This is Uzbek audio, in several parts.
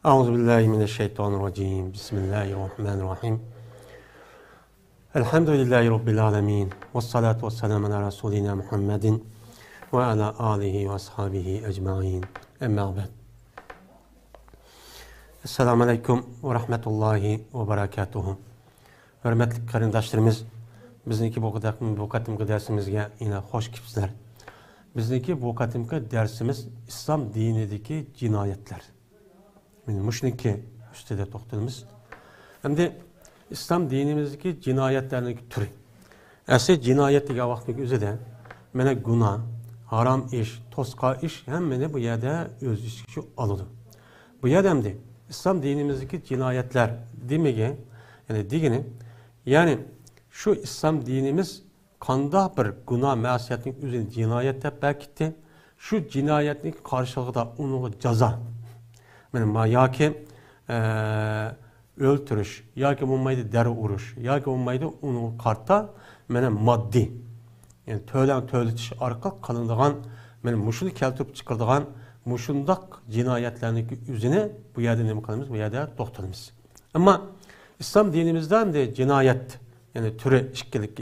Euzubillahimineşşeytanirracim. Bismillahirrahmanirrahim. Elhamdülillahi Rabbil alemin. Vessalatu vesselamu ala Resulina Muhammedin ve ala alihi ve ashabihi ecma'in. Emma ba'd. Esselamu aleyküm ve rahmetullahi ve berekatuhu. Hürmetli qarindoshlarimiz, bizniki bu qatimki dersimizga yine hoş kelibsizlar. Bizniki bu qatimki dersimiz İslam dinidagi jinoyatlar. Muşniki üstüde toxtalamiz. Endi İslam dinimizdagi jinoyatlarning turi. Asli jinoyat degan vaqtning o'zida mana gunoh, harom ish, to'sqa ish hammani bu yerda o'z ichiga oladi. Bu yerda ham İslam dinimizdagi jinoyatlar demagan, yani şu İslam dinimiz qanday bir gunoh ma'siyatning o'zini jinoyat deb belkitdi. Şu jinoyatning qarshilığida unga jazo. Yani yoki o'ltirish, yoki bo'lmaydi dara urish, yoki bo'lmaydi uni qarta mana moddiy, yani to'latish orqali qilinadigan, mana mushuni keltirib chiqaradigan mushundoq jinoyatlarning o'zini bu yerda nima qilamiz? Bu yerda to'xtalamiz. Ammo İslam dinimizdan de jinoyat, yani türü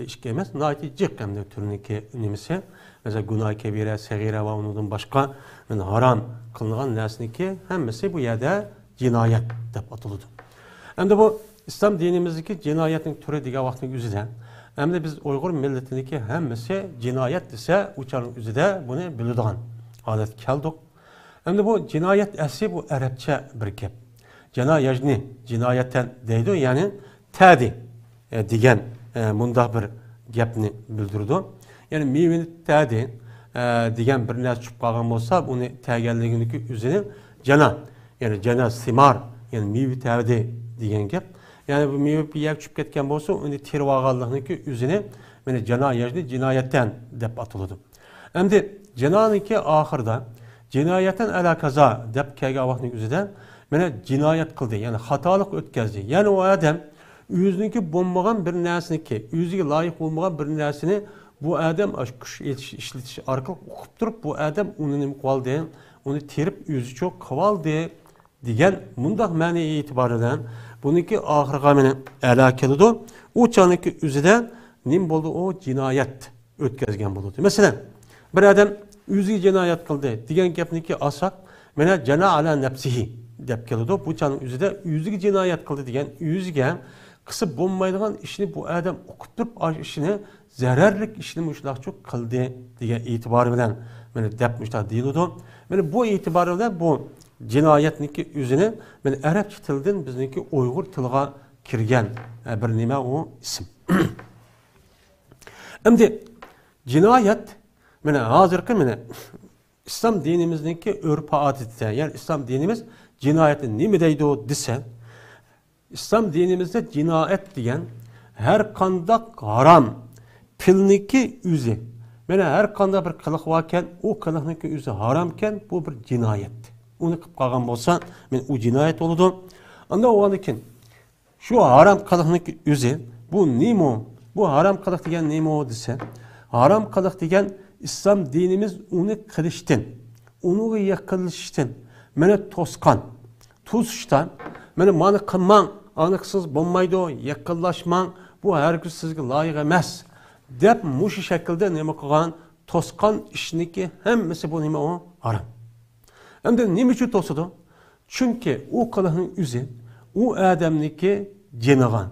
ikki emas, noiti jiq hamda turniki nimasi, mesela gunoh kabira, sag'ira va undan boshqa harom qilingan narsaniki hammasi bu yerda jinoyat deb ataladi. Endi bu İslam dinimizdagi jinoyatning turi degan vaqtning o'zida, endi biz Uyg'ur millatiniki hammasi jinoyat desa, o'chaning o'zida buni biladigan holat keldik. Endi bu jinoyat asli bu arabcha bir gap. Jinoyatni jinoyatdan deydi, ya'ni tadi degan bundaq bir gapni bildirdi. Yani mevini tadi degan bir narsa tushib qolgan bo'lsa, uni taganliginiki o'zini jana, yani jana simar, yani mevi tadi degan gap. Yani bu mevi piyak tushib ketgan bo'lsa, uni terib olganliginiki o'zini mana jinoyatni jinoyatdan deb ataladi. Endi jinoyatniki oxirida jinoyatdan alakaza deb kelgan vaqtning o'zida mana jinoyat qildi, yani xatolik o'tkazdi. Yani o adam o'ziniki bo'lmagan bir narsaniki, o'ziga loyiq bo'lmagan bir narsani bu adam kuch ishlatish orqali o'qib turib, bu adam uni nima qildi, uni terib o'zi cho'q qildi degan mundaq ma'no e'tiboridan buniki oxirga meni ala keldi. U chaniki o'zida nima bo'ldi? O jinoyat o'tkazgan bo'ldi. Masalan, bir adam o'ziga jinoyat qildi degan gapniki olsak, mana jana ala nafsihi deb keldi. Bu channing o'zida o'ziga jinoyat qildi degan o'ziga qisib bo'lmaydigan ishni bu adam o'qib turib, ishini zararlik ishni mushlaqcha qildi degan e'tibor bilan mana deb mushlaq deyiladi. Mana bu e'tibor bilan bu jinoyatniki o'zini mana arabcha tildan bizniki Uyg'ur tiliga kirgan bir nima u ism. Endi jinoyat mana hozirgi mana İslam dinimizdeki örf-odatda, yani İslam dinimiz jinoyatni nima deydi desa, İslam dinimizde jinoyat degan her qanday haram pilniki o'zi. Mana her qanday bir qiliq varken, o qiliqniki o'zi haromken bu bir jinoyat. Uni qilib qolgan bo'lsa, men u jinoyat bo'ladi. Unda o'g'ankin shu harom qiliqniki o'zi bu nima? Bu harom qiliq degan nima desa, harom qiliq degan İslam dinimiz uni qilishdan, uni yaqinlashishdan, mana to'sqan, to'sishdan, mana qilmang, aniqsiz bo'lmaydi, yaqinlashmang, bu hargiz sizga loyiq emas deb mush shaklda nima qilgan to'sqan ishniki hammasi bu nima? O harom. Endi nima uchun to'sadi? Chunki u qiliqning o'zi u odamniki jiniga,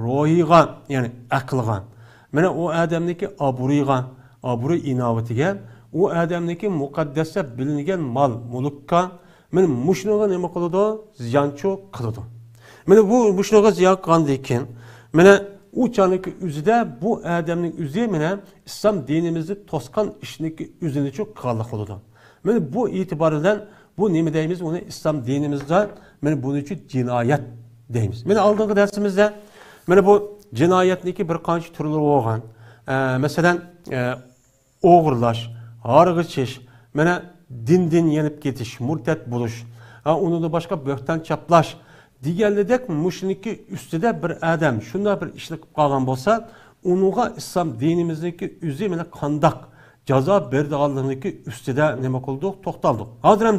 ruhiga, ya'ni aqliga, mana u odamniki obro'yiga, obro'y inovatiga, u odamniki muqaddasga bilingan mol mulkka men mushnoga nima qiladi? Ziyonchi qiladi. Mana bu mushnoga ziyon qilgandan keyin mana u chaniki o'zida bu odamning o'zi mana İslam dinimizni to'sqan ishniki o'zini cho'q qiladi. Mana bu e'tibordan bu nima deymiz? Uni İslam dinimizda mana buning uchun jinoyat deymiz. Mana oldingi darsimizda mana bu jinoyatniki bir qancha turlari bo'lgan. Masalan, o'g'irlash, harg'ichish, mana dindan yenib ketish, murtad bo'lish, undan boshqa bo'xton chaplash deganlardek mushniki ustida bir odam shunday bir ishni qilib qolgan bo'lsa, unga İslam dinimizdagi o'zi mana qandoq jazo berdiganligi ustida nima qildik? To'xtaldik. Hozir ham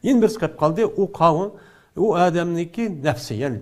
yana bir qilib qoldi. U qavm o adamniki nefsi yani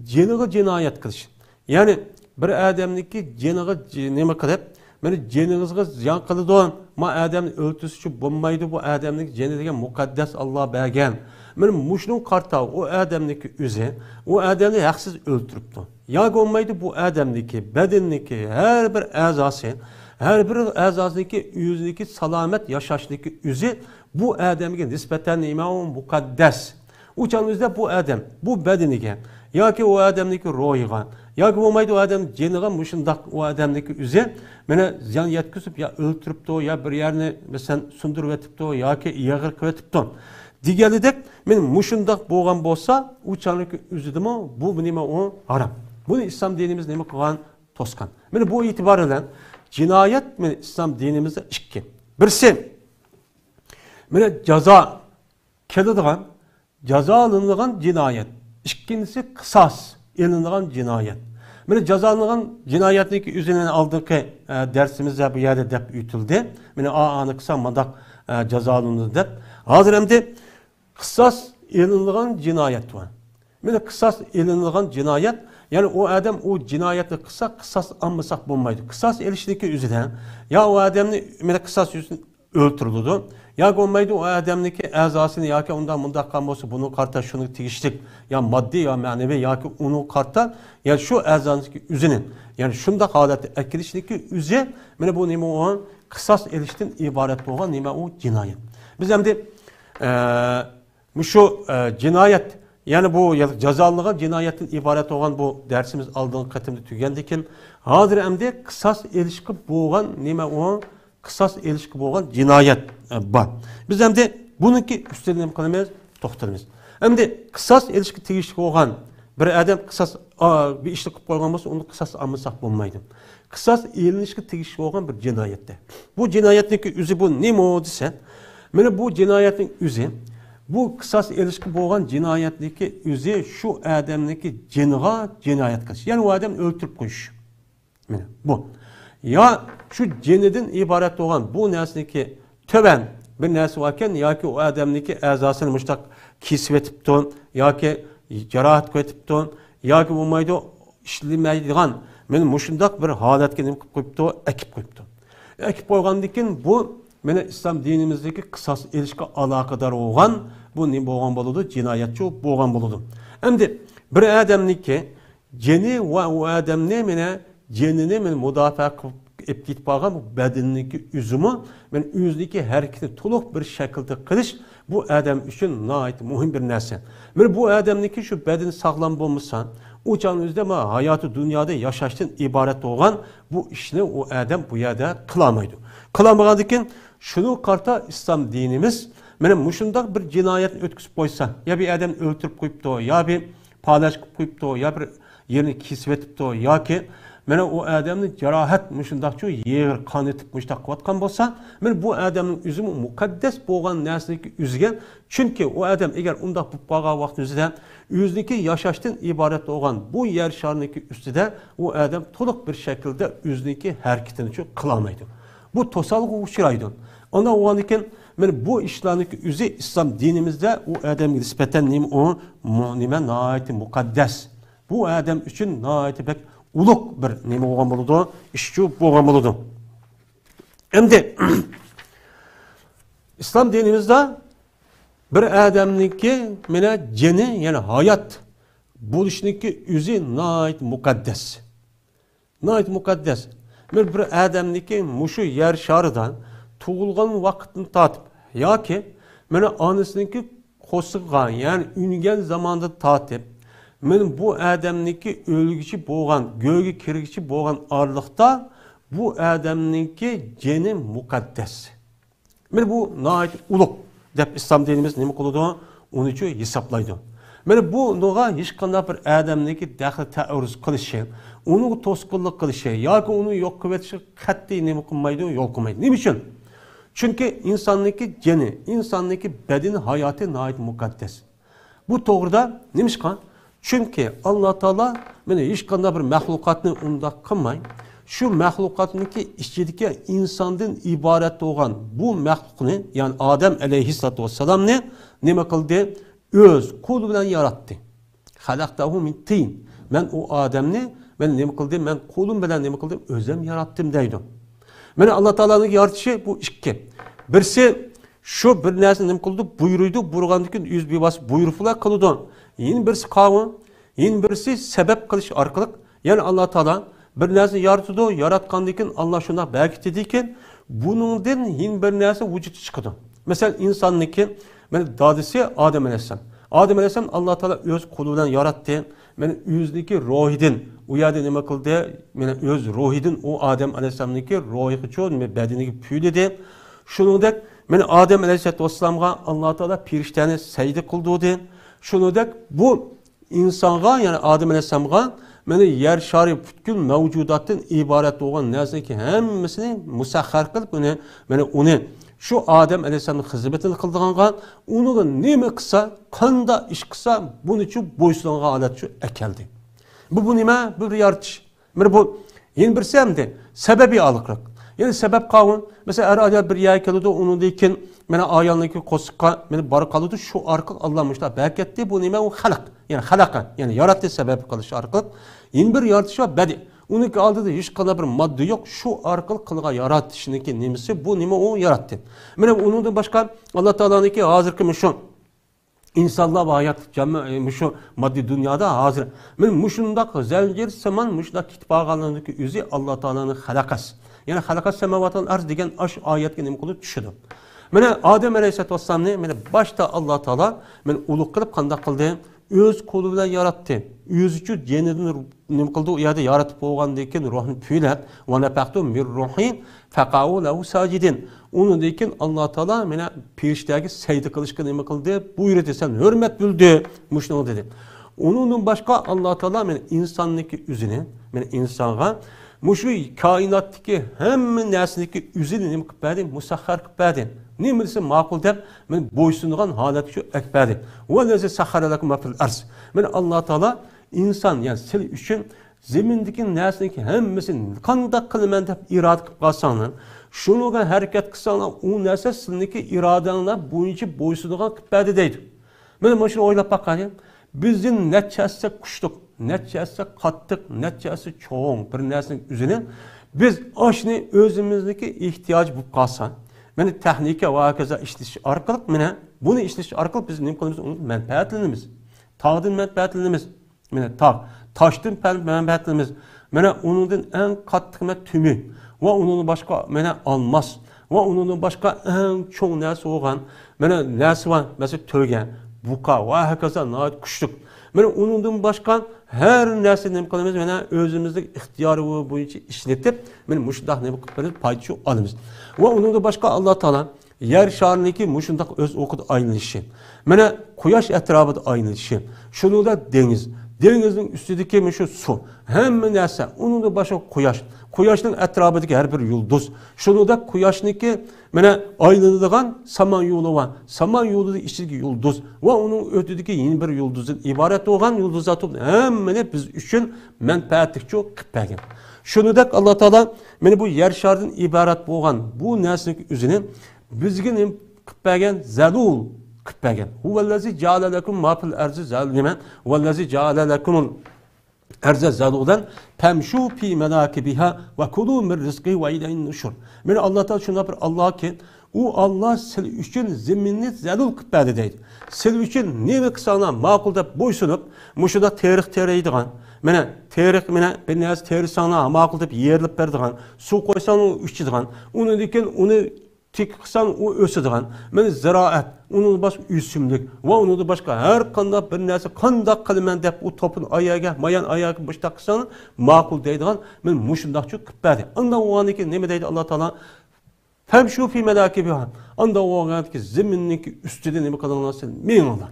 ceniga cinayet kılış. Yani bir adamniki ceniga nima qilib, meni ceningizga ziyon qiladigan, ma adamni o'ltirish bo'lmaydi bu adamning ceni degan muqaddas Alloh bergan. Meni mushning qarta o adamniki o'zi, o adamni haqsiz o'ltiribdi. Yo'q bo'lmaydi bu adamniki, badanniki, har bir a'zosi, har bir a'zosiniki o'ziniki salomat yashashniki o'zi bu adamga nisbatan nima u muqaddas. Uchanizda bu adam, bu badaniga yoki o adamniki ruhiga yoki bo'lmaydi o adam jeniga mushundaq o adamniki o'zi meni ziyon yetkazib ya o'ltiribdi ya bir yerni masalan sundirib o'tibdi yoki yig'ir qilib o'tibdi deganidek men mushundaq bo'lgan bo'lsa uchanliki o'zidimi bu nima u harom. Buni islom dinimiz nima qilgan to'sqan. Meni bu e'tibor bilan jinoyat men islom dinimizda ikki. Birisi meni jazo keladigan jazolanadigan jinoyat. İkincisi qisas elinadigan jinoyat. Meni jazolanadigan jinoyatniki o'zining oldingi darsimizda bu yerda deb o'tildi. Meni ani qilsa mandaq jazolanadi deb. Hozir endi qisas elinadigan jinoyat var. Meni qisas elinadigan jinoyat, yani o adam o jinoyatni qilsa qisas olmasak bo'lmaydi. Qisas elishniki o'zidan ya o adamni meni qisas uchun o'ltiriladi. Ya olmaydı o adamniki a'zosini yoki undan mundaq bo'lsa buni qarta shuni tegishlik ya moddiy ya ma'naviy yoki uni qarta ya shu a'zoniki o'zini yani shunda holatda akilishniki o'zi mana bu nima u qisas elishdan iborat bo'lgan nima u jinoyat. Biz endi shu jinoyat yani bu jazolangan jinoyatdan iborat bo'lgan bu darsimiz oldingi qatimda tugandikin hozir endi qisas elishga bo'lgan nima u qisas elishga bo'lgan jinoyat bor. Biz endi buniki üstüne nima qilamiz? To'xtalamiz. Endi qisas elishga tegishli bo'lgan bir adam qisas bir ishni qilib qo'ygan bo'lsa, uni qisas olmasak bo'lmaydi. Qisas elinishga tegishli bo'lgan bir jinoyatda. Bu jinoyatniki o'zi bu nima desa, mana bu jinoyatning o'zi bu qisas elishga bo'lgan jinoyatniki o'zi shu odamniki jiniga jinoyat qilish. Ya'ni u odam o'ltirib qo'yish. Mana bu. Ya şu cennetin ibaret olan bu nesneki töben bir nesli varken ya ki o adamdaki azasını müştak kisvetipton ya ki cerahat koytipton ya ki olmaydı işlemeydiğen benim müşundak bir haletke neyim koyuptu ekip koyuptu. Ekip koygandikin bu benim İslam dinimizdeki kısas ilişki alakadar olan bu ne boğan buludu cinayetçi boğan buludu. Hem de bir adamdaki ceni ve o adam ne mene cenini men mudafaa qilib ketib qolgan bu badanniki üzümü men o'zniki harakatni to'liq bir shaklda qilish bu odam uchun nihoyat muhim bir narsa. Men bu odamniki shu badani sog'lom bo'lmasa, o'chan o'zida ma hayoti dunyoda yashashdan iborat bo'lgan bu ishni u odam bu yerda qilolmaydi. Qilolmagandan shuni qarta islom dinimiz meni mushundaq bir jinoyatni o'tkazib qo'ysa, ya bir odam o'ltirib qo'yibdi, ya bir palash qilib qo'yibdi, ya bir yerini kesib etibdi yoki mana o adamni jarohat mushundaqchu yer qon etib mushtaq qilayotgan bo'lsa, men bu odamning o'zi muqaddas bo'lgan narsaniki o'ziga, chunki u odam agar undaq bo'lib qolgan vaqt o'zida o'ziniki yashashdan iborat bo'lgan bu yer sharniki ustida u odam to'liq bir shaklda o'ziniki harakatini qila olmaydi. Bu to'salg'i uchraydi. Ondan o'g'an ekan men bu ishlarniki o'zi islom dinimizda u odamga nisbatan nima nihoyat muqaddas. Bu odam uchun nihoyat ulug' bir nima bo'lgan bo'ladi, ishchi bo'lgan bo'ladi. Endi islom dinimizda bir odamniki mena jini, ya'ni hayot bo'lishniki o'zi nihoyat muqaddas. Nihoyat muqaddas. Men bir odamniki mushu yer sharidan tug'ilgan vaqtdan tortib yoki mena onasiniki qo'sig'an, ya'ni ungan zamonda tortib men bu adamniki o'lgichi bo'lgan, göğe kirgichi bo'lgan orliqda bu adamniki jeni muqaddas. Men bu nihoyat ulug' deb islom dinimiz nima qiladi? Uni uchun hisoblaydi. Men bu noga hech qanday bir adamniki daxl ta'arruz qilishi, uni to'sqinlik qilishi yoki uni yo'q qilishi qat'iy nima qilmaydi, yo'l qo'ymaydi. Nima uchun? Chunki insonniki jeni, insonniki badani hayoti nihoyat muqaddas. Bu to'g'rida nima ishqan? Çünkü Allah Teala meni hech qanday bir mahlukatni unda qilmay, şu mahlukatniki ichidagi insondan iborat bo'lgan bu mahlukni, yani Adem aleyhissalatu vesselamni nima qildi? öz kolu bilen yarattı. Halaktahu min tin. Ben o Ademni ben nima qildim? Ben qo'lim bilan nima qildim? O'zim yaratdim deydi. Mana Alloh taolaning yaratishi bu ikki. Birisi şu bir narsani nima qildi? Buyurdi, burgandan keyin yuz bevosita buyruqlar qildi. Yana birisi qavun, yana birisi sebep qilish orqali, ya'ni Alloh taolo bir narsani yaratdi, yaratgandan keyin Alloh shunday berkitdi ekan, buningdan yana bir narsa vujudga chiqadi. Masalan, insonniki mana dadisi Adem alayhisalom. Adem alayhisalom Alloh taolo o'z qo'li bilan yaratdi. Mana o'zniki ruhidan u yerda nima qildi? Mana o'z ruhidan u Adem alayhisalomniki ruhiga cho'd, badaniga puyladi. Shuningdek, mana Adem alayhissalomga Alloh taolo firishtani sajda qildi. Shuningdek, bu insonga, ya'ni Adem alayhissalomga mana yer shari butkul mavjudotdan iborat bo'lgan narsaki hammasini musahhar qilib, mana uni şu Adem Aleyhisselam'ın hizmetini kıldığında onu nime kısa, kanda iş kısa, bunun için boysunluğa alet şu ekeldi. Bu nime? Bu bir yaratış. Bu yeni bir semdi. Sebebi alıklık. Yani sebep kavun. Mesela er bir yer kalıyordu, onun deyken bana ayağındaki kosuka, beni barı kalıyordu, şu arkalık Allah'mışlar. Berketti, bu nime? O halak. Yani halaka. Yani yarattı sebep kalış arkalık. Yeni bir yaratış var, bedi. Onun ki aldığı hiç kadar bir madde yok. Şu arkalık kılığa yaratışındaki nimesi bu nime o yarattı. Mesela onun da başka Allah Teala'nın ki hazır şu insanlar ve hayat şu maddi dünyada hazır. Mesela muşundaki zelcir seman muşundaki kitbağalarındaki üzü Allah Teala'nın halakas. Yani halakas semavatın arz degen aş ayet nime kılıp düşürdü. Mesela Adem Aleyhisselatü Vesselam'ı başta Allah Teala uluk kılıp kandak kıldı. Öz kolu bilen yarattı. Öz için cennetin nima qildi? U yerda yaratib bo'lgandan keyin ruhni puylab, "Va nafaqtu mir ruhi faqa'u lahu sajidin." Undan keyin Alloh taolo meni perishtaga sajda qilishga nima qildi? Buyurdi, sen hurmat bildi. Mushuni dedi. Undan boshqa Alloh taolo meni insonniki o'zini, meni insonga mushu koinotdagi hamma narsaniki o'zini nima qilib berdi? Musahhar qilib berdi. Nimasi ma'qul deb men bo'ysungan holat shu akbadi. Va lazi sahara lakum fil arz. Men Alloh taolo inson, yani sil uchun zemindagi narsaniki hammasini qanday qilaman deb iroda qilib qolsanglar, shunga harakat qilsanglar, u narsa sizniki irodanglar bo'yicha bo'ysungan qilib berdi deydi. Men mana shuni o'ylab boqaman. Bizning natchasi qushdiq, natchasi qattiq, natchasi cho'ng bir narsaning o'zini biz oshni o'zimizniki ehtiyoj bo'lib qolsa, mana texnika va hokazo ishlash orqali, mana buni ishlash orqali biz nima qilamiz? Uni manfaatlanamiz. Tog'dan manfaatlanamiz. Mana tog', toshdan manfaatlanamiz. Mana uningdan eng qattiq tumi va uningdan boshqa mana olmos va uningdan boshqa eng cho'ng narsa bo'lgan mana narsa va masalan to'rgan, buqa va hokazo noit kuchlik. Mana uningdan boshqa her narsa nima qilamiz? Mana o'zimizning ixtiyori bo'yicha ishlatib, mana mushundaq nima qilib foyda olamiz. Va uningdan boshqa Alloh taolo yer shariniki mushundaq o'z o'qida aylanishi. Mana quyosh atrofida aylanishi. Shuningda dengiz, dengizning ustidagi shu suv, hamma narsa, uningdan boshqa quyosh, quyoshning atrofidagi har bir yulduz, shuningda quyoshning mana aylanadigan saman yo'li va saman yo'lidagi ichidagi yulduz va uning o'tidagi yeni bir yulduzdan iborat bo'lgan yulduzlar to'plab hammani biz uchun manfaatli qilib bergan. Shuningdek Alloh taolo mana bu yer sharidan iborat bo'lgan bu narsaning o'zini bizga qilib bergan zalul qilib bergan. Huvallazi ja'ala lakum ma fil arzi zaliman vallazi ja'ala lakum arza zaludan famshu fi manakibiha ve kulu min rizqi ve ilayhin nushur. Mana Alloh taolo shunday bir Alloh ki u Alloh siz uchun zaminni zalul qilib berdi deydi. Siz uchun nima qilsanglar ma'qul deb bo'ysunib, mushunda tarix teraydigan, mana tarix mana bir narsa terisanglar ma'qul deb yerilib berdigan, suv qo'ysang u ichadigan, undan keyin uni tik qilsang u o'sadigan, mana ziroat, undan boshqa o'simlik va undan boshqa har qanday bir narsa qanday qilaman deb u topin oyaga, mayan oyaga boshqa qilsang ma'qul deydigan, men mushundaqchi qilib berdi. Undan o'g'aniki nima deydi Alloh taolo? Famshu fi manakibiha. Anda o'g'aniki zaminniki ustida nima qilinglar? Menglar.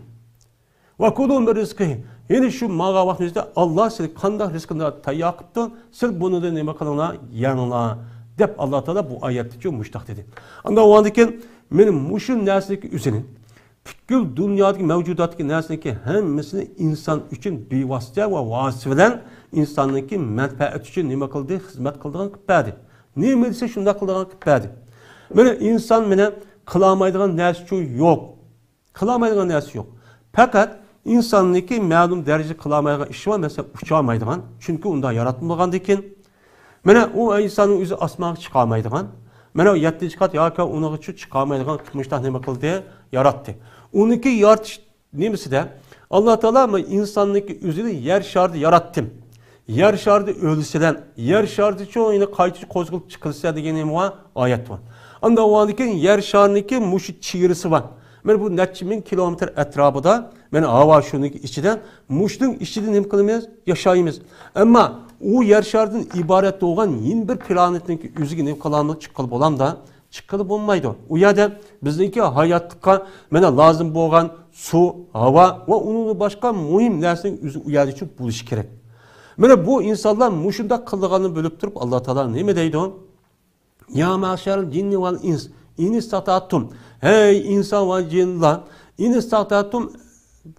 Va kulu min rizqi. Yani şu mağa vaqtimizda Alloh siz qanday rizqni tayyor qilibdi, siz buni nima qilinglar? Yanglar. Deb Alloh taolo bu oyatda mushtaq dedi. Anda o'g'andan keyin men mushu narsaniki o'zini butkul dunyodagi mavjudotdagi narsaniki hammasini inson uchun bevosita va vosita bilan insonniki manfaat uchun nima qildi? Xizmat qildigan qilib berdi. Nima desa shunday qildigan qilib berdi. Mana inson meni qilolmaydigan narsa yo'q. Qilolmaydigan narsa yo'q. Fakat insonniki ma'lum darajada qilolmaydigan ish bor, masalan, uchaolmaydigan, chunki unda yaratılmagan ekan. Mana u insonning o'zi osmonga chiqa olmaydigan. Mana 7-kat yoki uning uchun chiqa olmaydigan qilmishda nima qildi? Yaratdi. Uniki yaratish nimasida? Alloh taolo insonniki o'zini yer sharida yaratdim. Yer sharida o'lisidan, yer sharida cho'yini qayta qo'zg'ilib chiqilsa degan oyat bor. Unda o'niki yer shariniki mush chigirisi bor. Mana bu necha ming kilometr atrofida, mana havo shuniki ichida, mushning ichida nima qilamiz? Yashaymiz. Ammo u yer sharidan iborat bo'lgan yin bir planetniki o'ziga nima qilamiz? Chiqilib bo'lamda, chiqilib bo'lmaydi. U yerda bizniki hayotga mana lozim bo'lgan suv, havo va uning boshqa muhim narsaning o'zi u yerda uchun bo'lishi kerak. Mana bu insonlar mushunda qilganini bilib turib, Alloh taolo nima deydi? Ya ma'shar jinni val ins, in istatatum. Hey inson va jinlar, in istatatum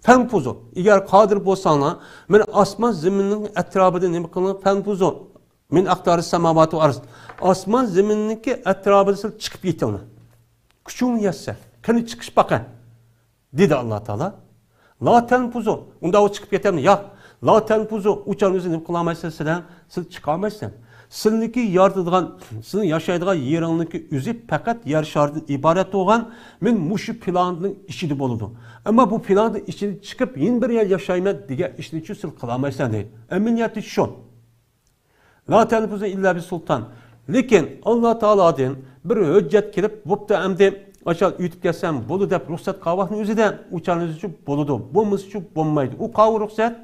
fanfuzu. Agar qodir bo'lsanglar, mana osmon zaminning atrofida nima qilin? Fanfuzu. Min aqtari samawati va arz. Osmon zaminniki atrofida chiqib yetinglar. Kuching yetsa, qani chiqish baqa. Dedi Alloh taolo. La tanfuzu. Unda o chiqib ketamdi. Yo'q. La tanfuzu. Uçan o'zini nima qilolmaysan sizdan, siz chiqa olmaysan. Sizniki yaratadigan, sizning yashaydigan yeringniki o'zi faqat yer sharidan iborat bo'lgan, men mushu planning ichida bo'ladi. Ammo bu planning ichida chiqib, yin bir yer yashayman degan ishni siz qila olmaysan deydi. Aminiyati shu. La tanfuzu illa bi sultan. Lekin Alloh taolodan bir hujjat kelib, bo'pti endi aşağı ütüp gelsem bolu dep ruhsat kavahının özüden uçağınız için boludu. Bomuz için bombaydı. O kavu ruhsat.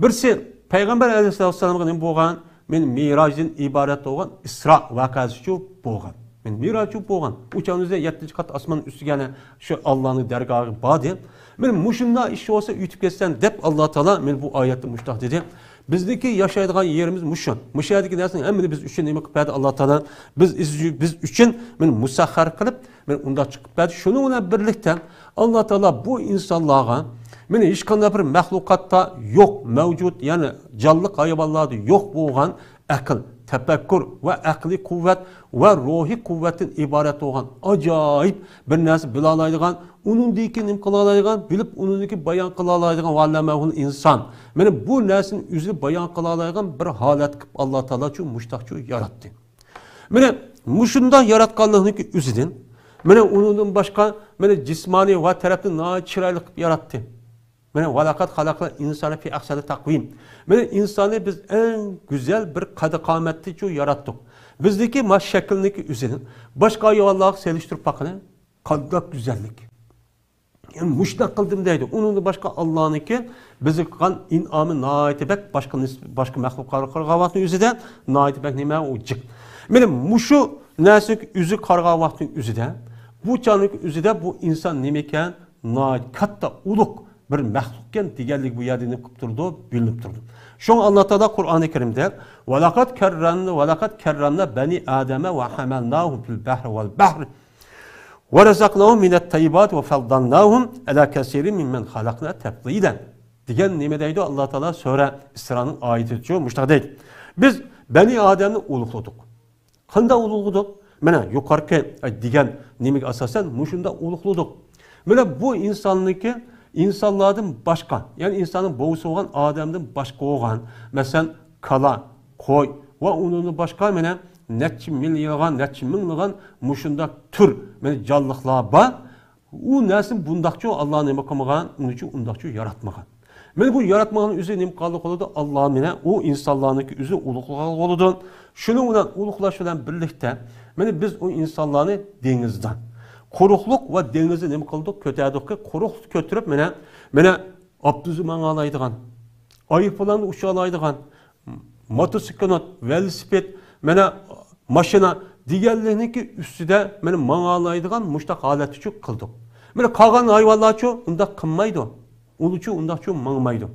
Birisi Peygamber Aleyhisselam'ın boğan, men mirajın ibaret olan İsra vakası için boğan. Men miraj için boğan. Uçağınızda 7. kat asmanın üstü gene şu Allah'ın dergahı bağdı. Men muşunda işi olsa ütüp gelsen dep Allah Teala men bu ayette muştah dedi. Bizdeki yaşaydıgan yerimiz muşun. Muşaydaki dersin hem biz üçün neymi kıpaydı Allah Teala biz üçün men musahhar kılıp men onda çıkıp berdi. Şununla birlikte Allah Teala bu insanlığa men hiç qanday bir mahlukatta yok mevcut yani canlılık hayvanlarda yok bo'lgan akıl, tefekkür ve akli kuvvet ve ruhi kuvvetin ibaret olan acayip bir narsa bilalaydigan, unundaki nim kılalaydigan, bilip unundaki bayan kılalaydigan vallamehul insan. Yani bu narsanın üzü bayan kılalaydigan bir halet Allah Teala şu muştakçı yarattı. Yani muşundan yaratkanlığındaki üzüden, yani onun başka yani cismani ve taraftan daha çıraylık yarattı. Yani valakat halakla insanı fi ahsani takvim. Yani insanı biz en güzel bir kadı kametli çoğu yarattık. Bizdeki maş şeklindeki üzerine başka yuvarlak seliştirip bakın. Kadıdak güzellik. Yani müştak kıldım deydi. Onun da başka Allah'ınki bizi kan inamı naitibek başka mehlukları kargavatın üzerinde naitibek neyme o cık. Yani muşu nesik üzü kargavatın üzerinde bu canlık üzerinde bu insan nemeken nait katta uluk bir mahlukken diğerlik bu yerde ne kupturdu, bilinip durdu. Şu an Allah Teala Kur'an-ı Kerim'de وَلَقَدْ كَرَّمْنَا بَنِي آدَمَ وَحَمَلْنَاهُمْ فِي الْبَحْرِ وَالْبَحْرِ وَرَزَقْنَاهُمْ مِنَ الطَّيِّبَاتِ وَفَضَّلْنَاهُمْ عَلَى كَثِيرٍ مِمَّنْ خَلَقْنَا تَفْضِيلًا. Diyen nimedeydi Allah Teala Sure İsra'nın ayeti çoğu müştahideydi. Biz Beni Adem'i ulukladık. Kanda ulukladık? Mene yukarıki diyen nimek asasen muşunda ulukladık. Böyle bu insanlıki İnsanlardan başka, yani insanın boğusu olan Adem'den başka olan, mesela kala, koy ve onun başka neçi milyon, neçi milyon muşunda tür, canlıklar var. O nesin bundakçı Allah'ın emakamagan, onun için bundakçı yaratmagan. Bu yaratmanın üzerine imkanlık oldu Allah'ın o insanların üzerine ulukluk oldu. Şununla uluklaşılan birlikte, biz o insanları denizden. Kurukluk ve denizi ne kıldık? Kötüydük ki kurukluk götürüp mene abdüzü manalaydıgan, ayıpılan uçalaydıgan, motosiklet, velosiped, maşina, diğerlerindeki üstüde manalaydıgan muştak aleti çok kıldık. Kalan hayvanlar çok onda kınmaydı, ulucu onda çok manmaydı.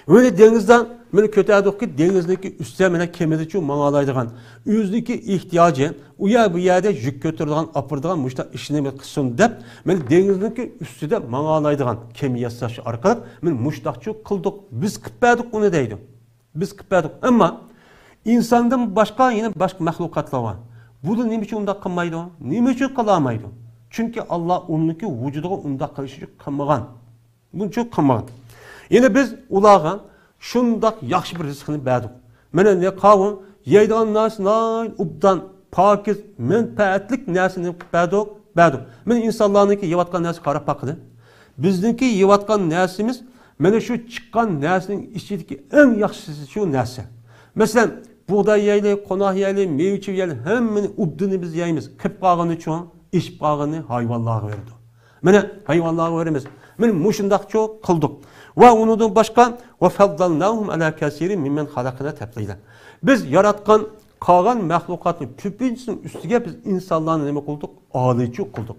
Öyle denizden kötüydük ki denizdeki üstte kemeri çok manalaydıgan, yüzdeki ihtiyacı uya bu yerde yük götürülen, apırdıgan muşta işine kısım dep, denizdeki üstü de manalaydıgan kemi yasaşı arkalık, muştakçı kıldık, biz kıpaydık onu deydi. Biz kıpaydık ama insandan başka yine başka mahlukatlar var. Bu da ne için onda kılmaydı? Ne için kılamaydı? Çünkü Allah onunki vücudu onda kılışıcı kılmagan. Bunu çok kılmagan. Yine biz ularga şundak yaxşı bir rizqini berdik. Mana ne qavun yeydigan narsa ubdan pakiz menfaatlik narsani berdik. Mana insonlarniki yeyotgan narsa qarab baqdi. Bizniki yeyotgan narsamiz mana shu chiqqan narsaning ichidagi eng yaxshisi shu narsa. Masalan, buğday yeyli, qo'noq yeyli, mevchi yeyli, hammani ubdini biz yeymiz. Qilib qolgani uchun, ichib qolgani hayvonlarga berdi. Mana hayvonlarga beramiz. Mana mushundaqcha qildik. Va unidan boshqa va faddalnahum ala kasirin mimmen xalaqna tafsila. Biz yaratgan qolgan mahluqotning ko'pinchasining ustiga biz insonlarni nima qildik? Olichi qildik.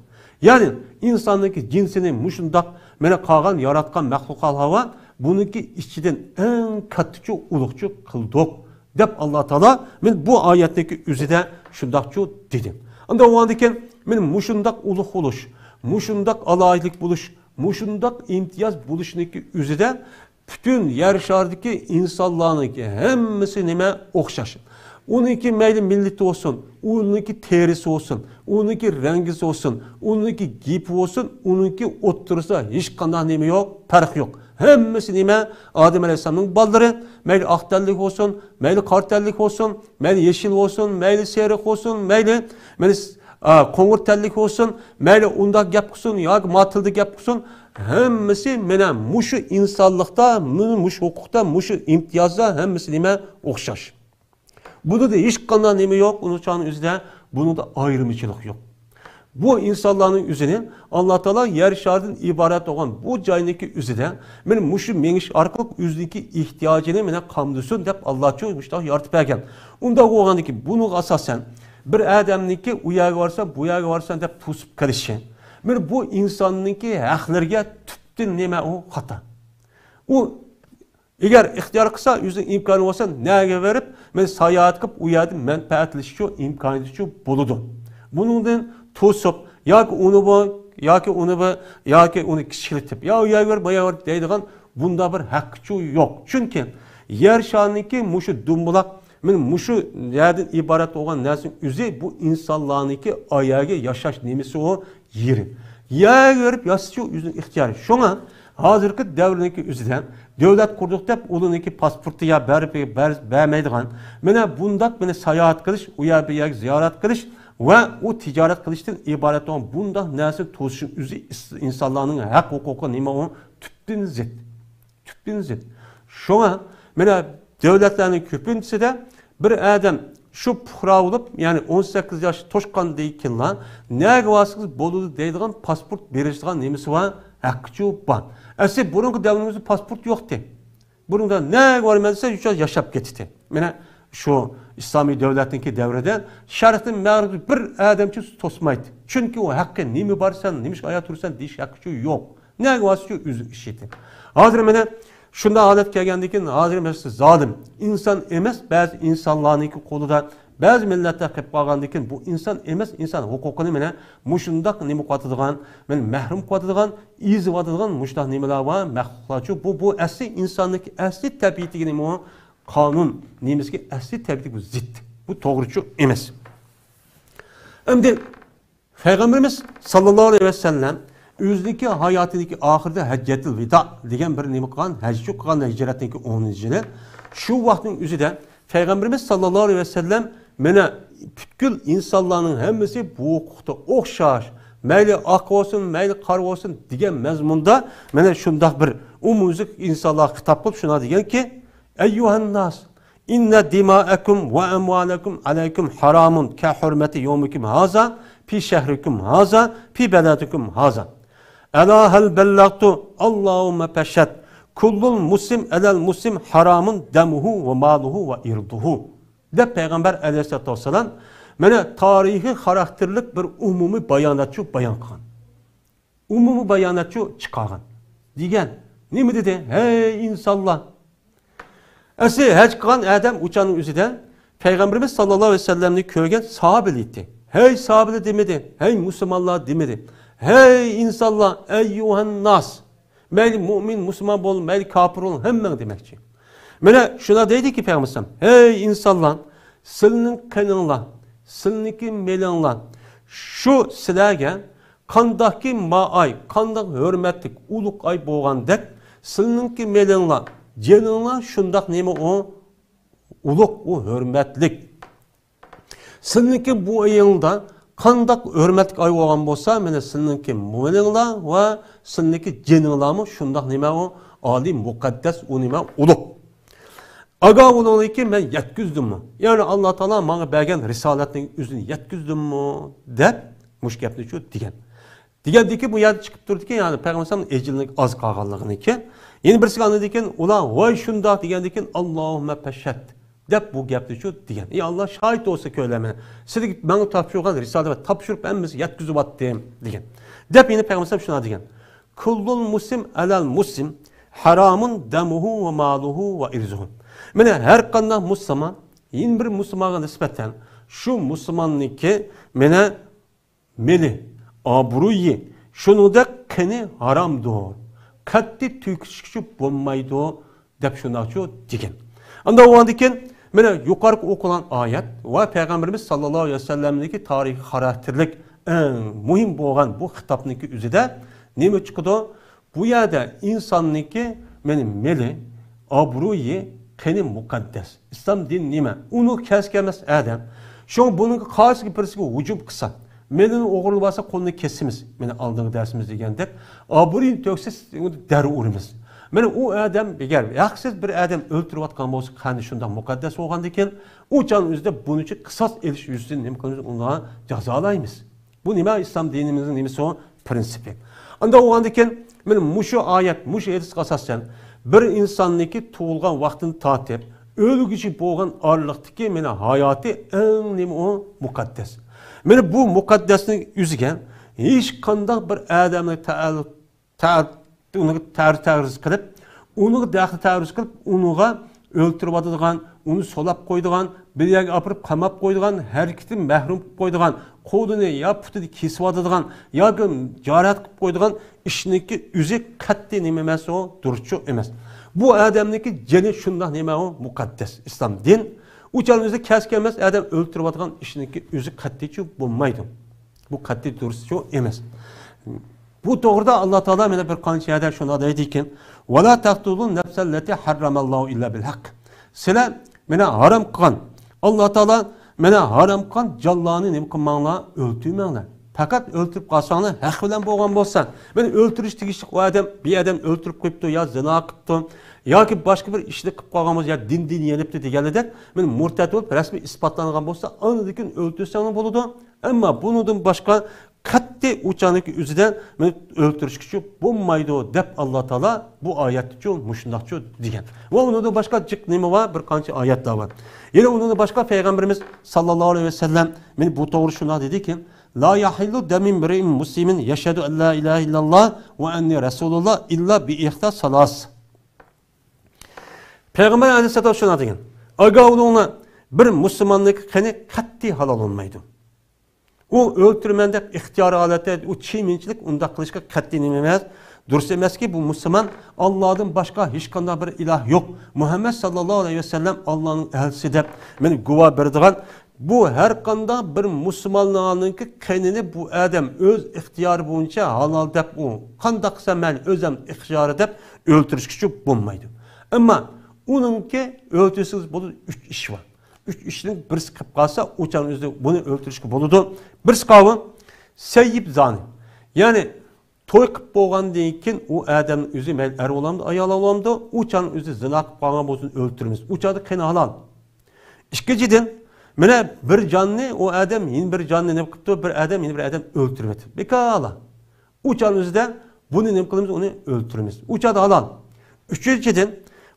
Ya'ni insonniki jinsini mushundaq mana qolgan yaratgan mahluqotlar buniki ichidan eng kattacha ulug'chi qildik deb Alloh taolo men bu oyatdagi o'zida shundaqcha dedim. Unda o'g'andikan men mushundaq ulug' bo'lish, mushundaq aloylik bo'lish, mushundaq imtiyoz bo'lishniki o'zida bütün yer shardagi insonlarniki hammasi nima o'xshash. Uniki mayli millati olsun, uniki terisi olsun, uniki rangisi olsun, uniki gipi olsun, uniki o'ttirsa hech qanday nima yo'q, farq yo'q. Hammasi nima? Adem Aleyhisselam'ın balları, mayli aqtallik olsun, mayli qartallik olsun, mayli yeşil olsun, mayli seriq olsun, mayli qo'ng'ir tallik olsun, mayli undaq gap qilsin yoki matilda gap qilsin, hammasi mana mushu insonlikda, mushu huquqda, mushu imtiyozda hammasi nima o'xshash. Bunda da hech qanday nima yo'q, uning o'zida bunda ayrımcılık yo'q. Bu insanların üzerine Allah Teala yer şartın ibaret olan bu cayniki üzerine benim muşu meniş arkalık üzdeki ihtiyacını mene kamdüsün dep Allah çok müştah yartıp erken. Onda o ki bunu asasen bir adamniki uyağı varsa bu uyağı varsa dep tusup karışın. Bu insanınki haklarga tüptün neme o hata. O eğer ihtiyar kısa yüzün imkanı olsa neye verip men sayahat kıp uyağı menfaatleşi şu imkanı şu buludu. Bunun to'sib yoki uni bu yoki uni bu yoki uni kichiklatib yo uyaga ber bu yoqqa deydigan bunda bir haqqi yo'q. Chunki yer sha'niki mushu dumbuloq men mushu yerdan iborat bo'lgan narsaning o'zi bu insonlarniki oyog'i yashash nimasi o yeri. Yer berib yashashi o'zining ixtiyori. Shunga hozirgi davrniki o'zidan davlat qurdik deb ularniki pasporti ya bermaydigan mana bundaq meni sayohat qilish, u yerga ziyorat qilish ve o ticaret kılıçtan ibaret olan bunda neresi toşun üzü insanların hak hukuku nima o tüptün zet. Tüptün zet. Şu an mesela devletlerin köpüntüsü de bir adam şu puhra olup yani 18 yaş toşkan deyken lan neye vasıksız boludu deydiğen pasport veriştiğen nemesi var hakkı var. Aslında bunun devletimizde pasport yoktu. Bunun da ne var mesela yaşap geçti. Mesela şu İslami devletinki devrede şartın mağrur bir adamçı tosmaydı. Çünkü o hakkı nemi varsan, nemiş ayet dursan diş hakkı yok. Ne varsa üzü işiti. Hazır mene şunda adet kelgendikin hazır mesela zalim insan emes bazı insanlarınki kolu da bazı milletler qilib qolgandikin bu insan emas insan hukukunu mene muşundaq nemi qatadigan, men mahrum qatadigan, izib qatadigan muştaq nemilar var, mahluqlar bu asli insanlık asli tabiatı nemi o kanun neyimiz ki asli tabiatı bu zid. Bu doğrucu emas. Şimdi Peygamberimiz sallallahu aleyhi ve sellem o'zidagi hayotidagi oxirida hajjatul vido degan bir nima qilgan, hajga qilgan hijratning 10-yili. Shu vaqtning o'zida Peygamberimiz sallallahu aleyhi ve sellem mana butkul insonlarning hammasi bu huquqda o'xshash, mayli oq bo'lsin, mayli qora bo'lsin degan mazmunda mana shundoq bir umumiy insonlar xitob qilib shuna deganki Eyyuhan nas inna dima'akum ve amwalakum alaykum haramun ka hurmati yawmikum haza fi shahrikum haza fi baladikum haza. Ala hal ballagtu Allahumma fashhad kullul muslim alal muslim haramun damuhu ve maluhu ve irduhu. De Peygamber aleyhissalatu vesselam mana tarihi karakterlik bir umumi bayonatçı bayon qilgan. Umumi bayonatçı chiqargan. Degan. Nima dedi? Hey insonlar Asli haj qilgan adam uçanın o'zida Peygamberimiz sallallohu alayhi vasallamni ko'rgan sahobalikdi. Hey sahobalar demedi, hey musulmonlar demedi. Hey insonlar, eyyuhan nas. Mayli mu'min, musulmon bo'l, mayli kafir bo'l, hammang demoqchi. Mana shuna deydi ki Peygamberimiz, hey insonlar, sizning qaninglar, sizniki melinglar shu sizlarga Kandaki maay, kandak hürmetlik, uluk ay boğandek, sınınki melingla, jeningla şundak neme o uluk, o hürmetlik. Sınınki bu ayında kandak hürmetlik ay boğan bolsa, mene sınınki melingla ve sınınki jeningla mı şundak neme o ali mukaddes o neme uluk. Aga onun ki ben yetküzdüm mü? Yani Allah Teala bana bergen risaletinin yüzünü yetküzdüm mü? De, muş gepni şu digen. Digen ki bu yerde çıkıp durdu ki yani Peygamber'in ecillik az kalganlığını ki. Yeni birisi anladı ki ulan vay şunda digen ki Allahümme peşet. Dep bu gepni şu digen. Ya Allah şahit olsa köyleme. Siz bana tapşırgan risalet ve tapşırıp ben bizi yetküzüp attım digen. Dep yine Peygamber şuna digen. Kullul muslim alel muslim haramun demuhu ve maluhu ve irzuhu. Mene her kandan Müslüman, yeni bir Müslümana nispeten şu Müslümanlık mene meli, abruyi, şunu da keni haramdı. Katti tüküşü bulmaydı dep şuna şu diken. Anda o andiken mene yukarı okulan ayet ve Peygamberimiz sallallahu aleyhi ve sellem'deki tarihi karakterlik en mühim boğan bu hitapniki üzerinde ne çıkıyor? Bu yerde insanlık mene meli, abruyi, keni mukaddes. İslam din nime? Onu keskemez adam. Şu bunun karşı birisi vücub kısa. Menin oğurlu varsa kolunu kesimiz. Meni aldığım dersimiz degende. Aburin töksiz der urumuz. Meni o adam eğer haksız bir adam öldürüp atkan bolsa hani şundan mukaddes olgan diken o can üzerinde bunun için kısas eliş yüzünden nime konuşup onlara cezalayımız. Bu nime İslam dinimizin nimesi o prensipi. Anda o andiken meni muşu ayet, muşu edis kasasen bir insanlık tuğulgan vaktini tatip, ölgücü boğan ağırlıktaki mene hayatı en nemi o mukaddes. Mene bu mukaddesini yüzügen, hiç kandak bir adamla terörist kılıp, onu dağıtı terörist kılıp, onu öldürüp atıdığan, onu solap koyduğan, bir yere apırıp kamap koyduğan, hareketi mehrum koyduğan, kodunu ya putu kesip atıdığan, ya carahat koyduğan, işindeki yüzü katli nememez o, duruşçu emez. Bu adamdaki ceni şundan neme o mukaddes İslam din. Uçalımızda keskenmez adam öldürüp atıdığan işindeki yüzü katliçi bulmaydı. Bu katli duruşçu emez. Bu doğruda Allah Teala mene bir kanıcı eder şuna deydi ki وَلَا تَقْتُلُوا نَفْسَ الَّتِي حَرَّمَ اللّٰهُ اِلَّا بِالْحَقِّ. Sile mene haram kılan. Allah Teala mene haram kılan callağını nem kılmanla öldürmenler. Fakat öldürüp kalsanlar hak bilen boğan bolsan. Mene öldürüş digişlik o adam bir adam öldürüp koyuptu ya zina kıptı. Ya ki başka bir işlik kıp kalgamız ya din yenipti digelede. Mene murtet olup resmi ispatlanan bolsa anıdıkın öldürsen buludu. Ama bunun başka katli uçanıki üzüden öldürüş kişi bulmaydı o dep Allah Teala bu ayet için muşundakçı diyen. Ve onun da başka cık nemi var bir kançı ayet daha var. Yine onun da başka Peygamberimiz sallallahu aleyhi ve sellem bu doğru şuna dedi ki La yahillu demin bire'in muslimin yeşhedü en la ilahe illallah ve enni Resulullah illa bi ihta salas. Peygamber aleyhisselatü şuna dedi. Aga onunla bir Müslümanlık kene katli halal olmaydı. O öldürmende ihtiyar aleti, o çiğminçilik onda kılışka katlinilmez. Dursa emez ki bu Müslüman Allah'ın başka hiç kandan bir ilah yok. Muhammed sallallahu aleyhi ve sellem Allah'ın elçisidir. Yani guva berdiğin bu her kanda bir Müslümanlığının ki kendini bu adam öz ihtiyarı boyunca halal dep o kandaksa men özem ihtiyarı dep öldürüş kişi bulmaydı. Ama onun ki öldürsüz bu 3 iş var. 3 işin birisi kıp kalsa uçan üzerinde bunu öldürüşü buludu. Birisi kavı seyyip zani. Yani toy kıp boğan deyken o adamın üzü men er olamdı, ayal olamdı. Uçan üzü zina kıp kalgan bozun öldürmemiz. Uçadı kene halal. İşkeciden mene bir canlı o adam yeni bir canlı ne kıptı bir adam yeni bir adam öldürmedi. Bekala. Uçan üzüde bunu ne kılımız onu öldürmemiz. Uçadı halal. Üçüncüden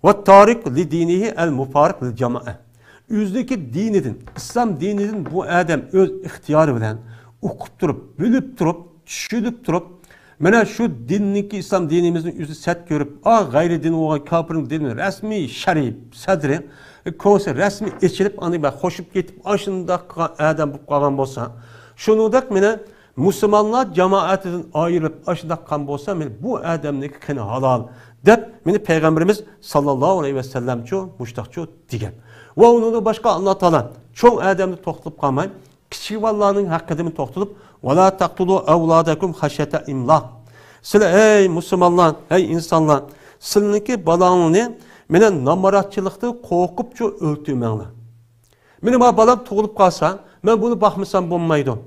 ve tarik li dinihi el mufarik li cemae. Yüzdeki dinidin, İslam dinidin bu adam öz ihtiyarı bilen okup durup, bölüp durup, düşürüp durup, mene şu dinliki İslam dinimizin yüzü set görüp, gayri din olan kafirin dinini resmi şerif, sadri, konusu resmi içilip, anı hoşup getip, aşında adam bu kalan bolsa, şunu da mene Müslümanlar cemaatinden ayrılıp, aşında kan bolsa, bu adamdaki kene halal. Dep, mene Peygamberimiz sallallahu aleyhi ve sellem çok, muştakçı digen. Ve onu da başka anlatılan, çok adamı toxtulup kalmayın, kiçik Allah'ın hakkını toxtulup, Ve la taqtulu evladakum haşyete imlak. Sizler ey Müslümanlar, ey insanlar, sizlarniki balağını menen namaratçılıkta korkupça öldürmеңlar. Benim balam tuğulup kalsa, ben bunu bakmasam bulmaydım.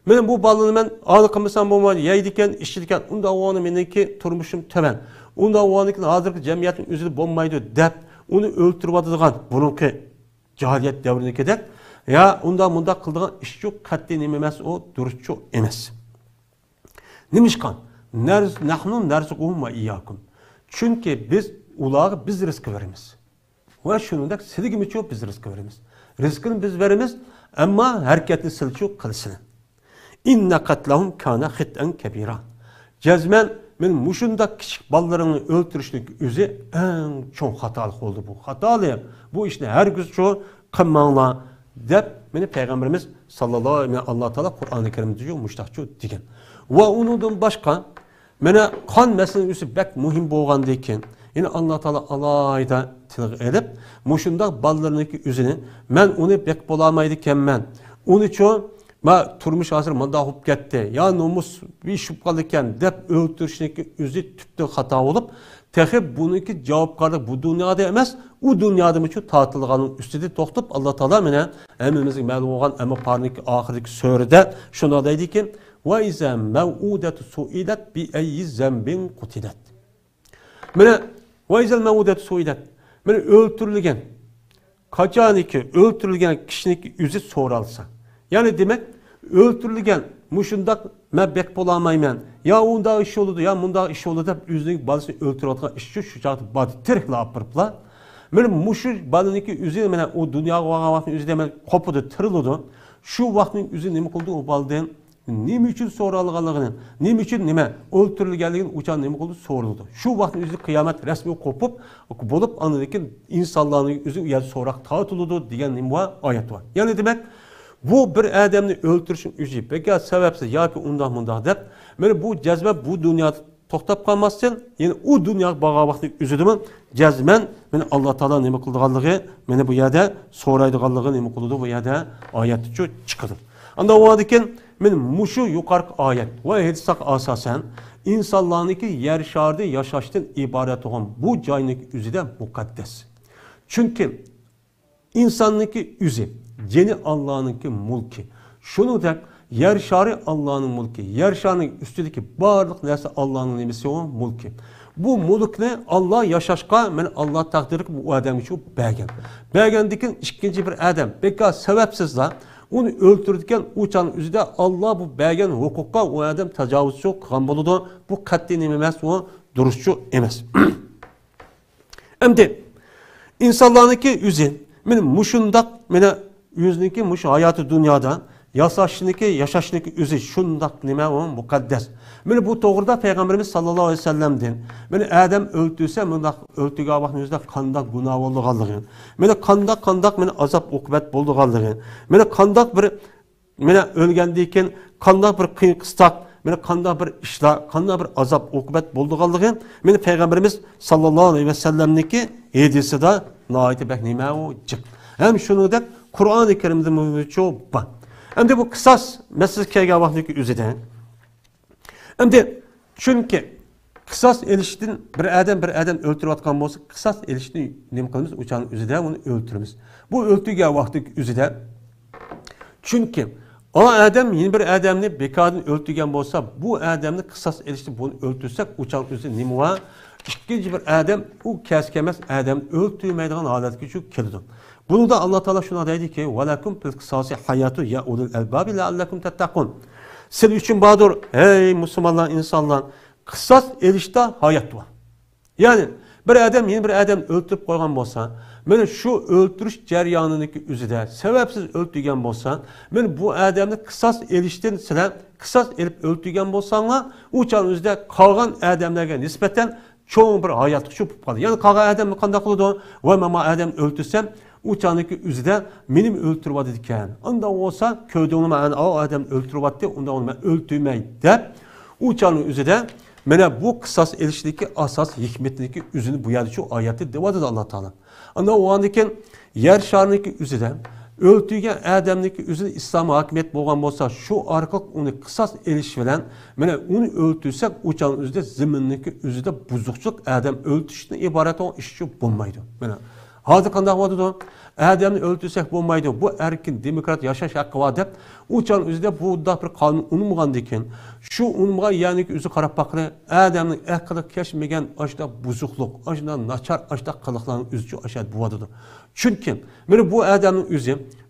Benim bu balını ben ağlıkmasam bulmaydım. Yeydiken, işçidiken, onda onu meneki turmuşum töven. Onda onu hazırki cemiyetin üzülü bulmaydı dep, onu öldürüp adıdığan bununki cahiliyet devrine kedek. Ya onda bunda kıldığın iş çok katli nememez, o duruş çok emez. Nimişkan? Nahnu nerzukuhum ve iyyakum. Çünkü biz ulağı biz rızkı verimiz. Ve şunun da siligimiz çok biz rızkı verimiz. Rızkını biz verimiz ama hareketli sil çok kılsın. İnne katlahum kana hitten kebira. Cezmen men muşunda küçük ballarını öldürüşlük üzü en çok hatalık oldu bu. Hatalı. Bu işte her gün çoğu kımmanla dep meni Peygamberimiz sallallahu aleyhi ve sellem Allah Teala Kur'an-ı Kerim'de diyor muştakçı digen. Ve onundan başka mene kan meselesi üstü bek muhim boğandayken yine Allah Teala alayda tilg edip muşunda ballarındaki üzünü men onu bek bolamaydıken men onu çoğu ma turmuş asır manda hop gitti. Ya nomus bir şüphalıken dep öldürüşündeki üzü tüpte hata olup tehib bununki cevapkarlık bu dünyada emez, o dünyada mı şu tatılganın üstüde toxtup Allah Teala mene emimizin məlum olan ama parniki ahirdeki sörede şuna deydi ki ve izâ mev'ûdetu su'ilet bi eyyi zembin kutilet. Mene ve izâ mev'ûdetu su'ilet. Mene öldürülgen kaçaniki öldürülgen kişinin yüzü soralsa. Yani demek öldürülgen muşundak mebbek bolamayman. Ya onda iş oldu ya bunda iş oldu da yüzünü balısını öldürüyorlar işçi şu çaktı badı terikle apırpla. Benim muşur balıniki yüzü mene o dünya vaktin yüzü demen kopudu tırılıdı. Şu vaktin yüzü ne mi oldu o balden ne için soralıqalığının ne için neme öldürülgenliğin uçan ne mi oldu soruldu. Şu vaktin yüzü kıyamet resmi kopup bolup anladaki insanların yüzü yer sorak taatılıdı diyen ne var ayet var. Yani demek bu bir adamni öldürüşün yüzü peki sebepsiz ya ki undan bundan dep mene bu cezbe bu dünyada toxtab kalmazsın yani o dünya bağa vakti yüzüdümün cezmen mene Allah Teala neme kıldığanlığı mene bu yerde soraydıganlığı neme kıldı bu yerde ayet çıkıdı. Anda o adıken men muşu yukarı ayet ve hedisak asasen insanlarınki yer şardı yaşaştın ibaret olan bu caynık yüzüde mukaddes. Çünkü insanınki yüzü Ceni Allah'ınki mulki. Şunu da yer şarı Allah'ın mulki. Yer şarının üstündeki varlık neyse Allah'ın nimesi o mulki. Bu mulk ne? Allah yaşaşka men Allah takdiri bu adam için belgen. Belgendikin ikinci bir adam. Peki sebepsiz de onu öldürdükten uçan üzüde Allah bu belgen hukuka o adam tecavüzçü kamboludu. Bu katli nimemez o duruşçu emez. Hem insanlarınki yüzü men muşundak mene yüzünki muş hayatı dünyada yaşaşındaki üzü şundak nime o mukaddes. Mene bu doğruda Peygamberimiz sallallahu aleyhi ve sellem'den. Mene Adem öldüyse mene öldüğü vaktin yüzde kandak günah olduğu mene kandak mene azap ukubet bulduğu mene kandak bir mene ölgendiyken kandak bir kıyın kıstak mene kandak bir işla kandak bir azap ukubet bulduğu mene Peygamberimiz sallallahu aleyhi ve sellem'deki hedisi de naiti bek nime o cık. Hem şunu da Kur'an-ı Kerim'de mühimmi çoğu var. Hem de bu kısas meselesi kelgen vaktindeki üzerinde. Hem de çünkü kısas eliştin bir adam öldürüp atkan olsa kısas eliştin ne kılımız uçağın üzerinde onu öldürürüz. Bu öldüğü vaktindeki üzerinde çünkü o adam yeni bir adamını bekadın öldüğü olsa bu adamını kısas eliştin bunu öldürsek uçağın üzerinde ne var? İkinci bir adam o keskemez adam öldürmeydiğin halet gücü kilidi. Bunu da Allah Teala şuna dedi ki وَلَكُمْ بِالْقِسَاسِ حَيَاتُ يَا اُلُوا الْاَلْبَابِ لَعَلَّكُمْ تَتَّقُونَ. Sizin için bağdır ey Müslümanlar insanlar kısas erişte hayat var. Yani bir adam yeni bir adam öldürüp koygan olsa men şu öldürüş ceryanındaki üzüde sebepsiz öldürgen olsa men bu adamı kısas erişten size kısas erip öldürgen olsanlar uçan üzüde kalgan adamlarga nispeten çoğun bir hayat şu kaldı. Yani kalgan adam kandak oldu ve mama adam öldürsem uçanıki üzüde benim öldürüp dedikken. Onda olsa köyde onu ben o adam öldürüp attı, onda onu ben öldürmeyi de uçanın üzüde mene bu kısas erişteki asas hikmetindeki üzünü bu yerde şu ayette devadı da Allah Teala. Onda o andaki yer şarındaki üzüde Öldürgen adamdaki üzerinde İslam hakimiyet boğan olsa şu arkalık onu kısas eliş bilen mene onu öldürsek uçağın üzerinde zimindeki üzerinde buzukçuluk adam öldürüşüne ibaret olan iş şu bulmaydı. Mene hazır kandak vardı da adamı öldürsek bulmaydı. Bu erkin demokrat yaşaş hakkı var deyip uçağın üzerinde bu da bir kanun unumgan diken şu unumgan yani ki üzü karap bakırı adamın hakkında keşmegen aşda buzukluk, aşda naçar, aşda kalıkların üzücü aşağı bu vardı. Çünkü bu adamın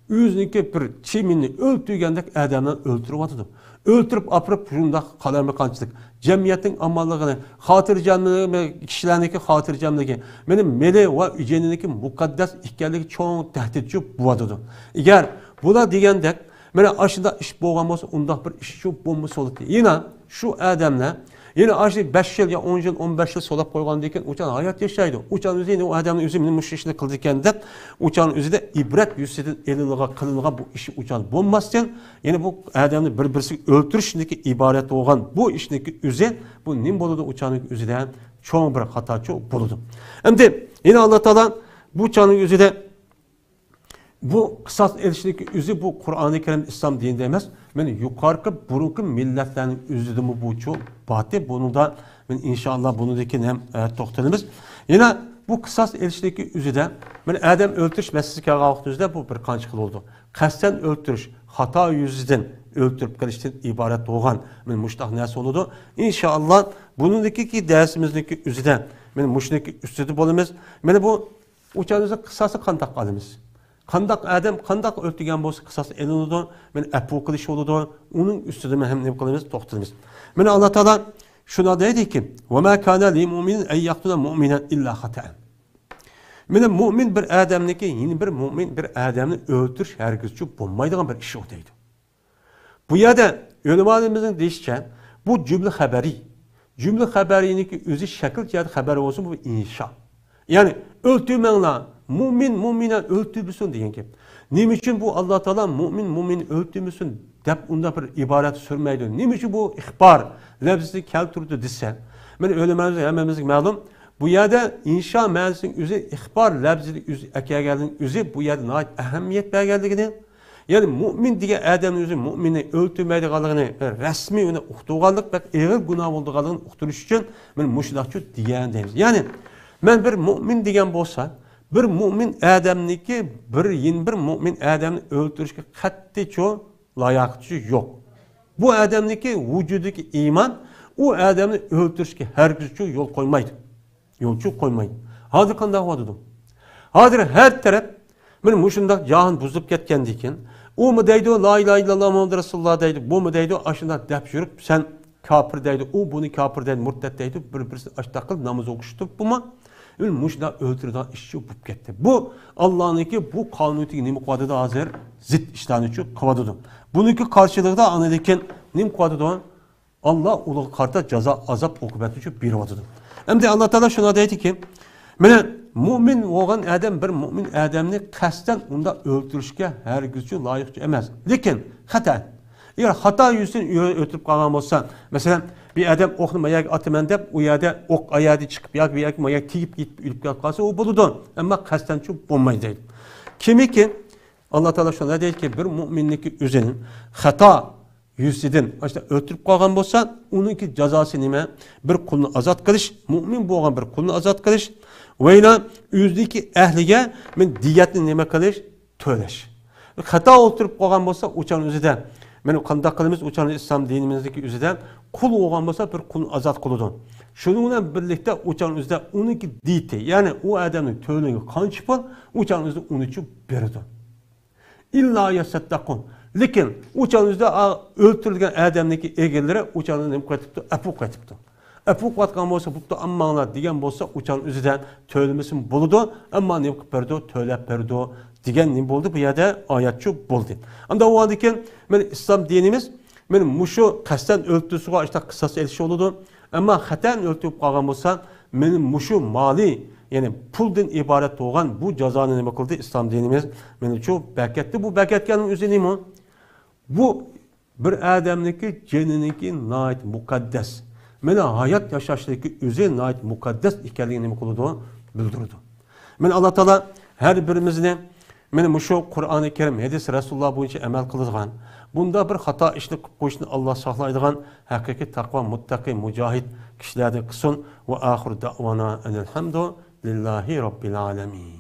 yüzünki bir çimini öldürgendek adamdan öldürüp atıdı. Öldürüp apırıp şunda kalarmakançılık. Cemiyetin amallığını, hatırcamlığı, kişilerdeki hatırcamlığı, benim mele ve ücenindeki mukaddes ihkerliki çoğun tehditçi bu atıdı. Eğer buna digendek, bana aşında iş boğamaz, onda bir iş şu bombası olur. Yine şu adamla, yine aşı 5 yıl ya 10 yıl 15 yıl solap koygan deyken uçan hayat yaşaydı. Uçan üzerinde o adamın üzerinde müşrişini kıldırken de uçan üzerinde ibret yüzsüzün eliliğe kılılığa bu işi uçan bulmazken yine bu adamın birbirisi öldürüşündeki ibaret olan bu işindeki üze bu nim boludu uçanın üzerinde çoğun bir hata çok boludu. Hem de yine Allah Teala bu uçanın üzerinde bu kısas erişindeki üzü bu Kur'an-ı Kerim İslam dininde emez. Yani yukarı burunku milletlerin üzüdü mü bu çok batı. Bunu da inşallah bunundaki hem toxtanımız. Yine bu kısas erişindeki üzüde yani adam öldürüş meselesi kağıt üzüde bu bir kançıkıl oldu. Kasten öldürüş hata yüzüden öldürüp karıştığın ibaret doğan muştak nesi oldu. İnşallah bunundaki dersimizdeki üzüde muştaki üstüde bolumuz. Yani bu uçağınızda kısası kandak alımız. Kandak adam kandak öldürgen bolsa kısas elinidir. Men apu kılış oludu. Onun üstüde men hem ne kılımız toxtımız. Men Allah Teala şuna dedi ki: "Ve ma kana li mu'minin en yaqtula mu'minen illa hata'an." Men mu'min bir adamniki yeni bir mu'min bir adamni öldürüş herkesçi bulmaydigan bir iş o deydi. Bu yerda ölümalarımızın deyişçe bu cümle haberiyiniki özü şekil cihaz haber olsun bu inşa. Yani öldürmenler mu'minen öldürmüşsün diyen ki. Nim için bu Allah Teala mu'min öldürmüşsün dep onda bir ibaret sürmeydi. Nim için bu ihbar lafzı kelturdu dese. Men ölümümüzü hemimizin malum bu yerde inşa mevzusinin üzü ihbar lafzı üzü ekegelin üzü bu yerde nait ehemmiyet belgeldiğini yani mu'min diye adamın üzü mu'mini öldürmeydiğini resmi öne uqtuğanlık bak ağır günah olduğunu uqturuş için men muşlakçı diyen deyimiz. Yani men bir mu'min diyen bolsa bir mu'min adamniki bir mu'min adamni öldürüşke qattiq çoğu layaqçı yok. Bu adamniki vücudaki iman o adamni öldürüşke herkes yol koymaydı. Yolcu koymaydı. Hazır qanday vadıdım. Hazır her taraf men muşundak jahan buzup ketken diken o mu deydi la ilahe illallah Muhammed Resulullah deydi. Bu mu deydi aşında dep yürüp sen kafir deydi. O bunu kafir deydi, murtet deydi. Birisi aştaqıl namaz okuştu. Bu mu? Muşda öldürden işçi bulup gitti. Bu Allah'ınki bu kanunitiki nim kuadıda hazır zit iştahını kavadıdı. Bununki karşılığı da anedeken nim kuadıda Allah ulu karta ceza azap okubeti için bir vadıdı. Hem de Allah Teala şuna dedi ki mene mümin olan adam bir mümin adamını kasten onda öldürüşke her gücü layıkçı emez. Lakin hata. Eğer hata yüzünden ötüp kalan olsa mesela bir adam okunu mayak atımen deyip o yerde ok ayağı çıkıp yak bir yak mayak tiyip gidip ülüp kalkarsa o buludu. Ama kasten çok bombayı değil. Kimi ki Allah Teala şuna dedi ki bir müminlik üzerinin hata yüzünden işte ötüp kalan olsa onunki cezası nime bir kulunu azat kılış mümin boğan bir kulunu azat kılış ve yüzdeki ehlige men diyetini nime kılış töleş. Hata oturup kalan olsa uçan üzerinde men qanday qilamiz uçan İslam dinimizdeki üzerinde kul olgan bolsa bir kul azat kuludur. Şununla birlikte uçan üzerinde onunki diyeti yani o adamın töleği kançıp uçan üzerinde onun için berdi. İlla yasaddaqun. Lakin uçan üzerinde öldürülgen adamdaki egerlere uçanın nem qatipti, apu qatipti. Apu qatgan bolsa bu da ammanlar degan bolsa uçan üzerinde tölemesin boludu, amma nem qilib berdi, tölep berdi. Digen ne oldu bu yerde ayetçi buldu. Anda o andiken men İslam dinimiz men muşu kasten öldürsüge işte kısas erişi oldu. Ama hatan öldürüp kalgan bolsa men muşu mali yani puldan ibaret olan bu cezanı nima kıldı İslam dinimiz men çok bekletti. Bu bekletkenin üzerine mi? Bu bir adamniki ceniniki nait mukaddes. Men hayat yaşaştaki üzerine nait mukaddes ikenliğini nima kıldı bildirdi. Men Allah Teala her birimizine Mana shu Qur'oni Karim, hadis Rasululloh bo'yicha amal qiladigan, bunda bir xato ishni qilib qo'yishni Alloh saqlaydigan haqiqiy taqvo, muttaqi, mujohid kishilardan qilsin. Va oxir da'vona alhamdu lillahi robbil alamin.